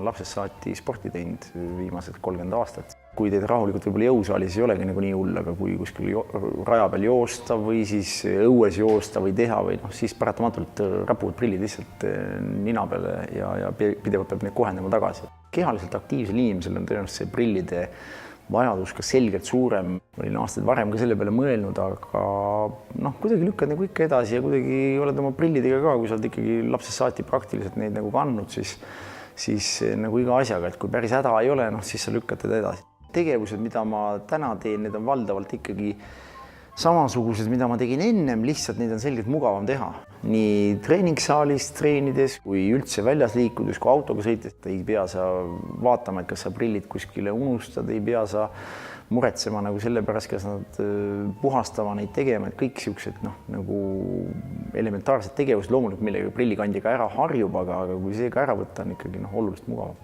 lapsest saati sporti teinud viimased 30 aastat. Kui teed rahulikult võib-olla jõusaalis ei olegi nagu nii hull, aga kui kuskil raja peal joosta või siis õues joosta või teha või siis paratamatult rapuvad prillid lihtsalt nina peale ja pidevalt peab neid kohendama tagasi. Kehaliselt aktiivsel inimesel on tõenäoliselt see prillide vajadus ka selgelt suurem. Olin aastaid varem ka selle peale mõelnud, aga kuidagi lükkad nagu ikka edasi ja kuidagi oled oma prillidega ka, kui sa oled ikkagi lapsest saati praktiliselt neid nagu kandnud, siis nagu iga asjaga, et kui päris häda ei ole, siis sa lükkad teda edasi. Tegevused, mida ma täna teen, need on valdavalt ikkagi samasugused, mida ma tegin ennem, lihtsalt neid on selgelt mugavam teha. Nii treeningsaalis treenides kui üldse väljas liikudes, kui autoga sõites, ei pea sa vaatama, et kas sa prillid kuskile unustad, ei pea sa muretsema nagu selle pärast, kas nad puhastama neid tegema, et kõik siuksed nagu elementaarsed tegevused loomulikult, millega prillikandjaga ära harjub, aga kui see ka ära võtta, on ikkagi oluliselt mugavam.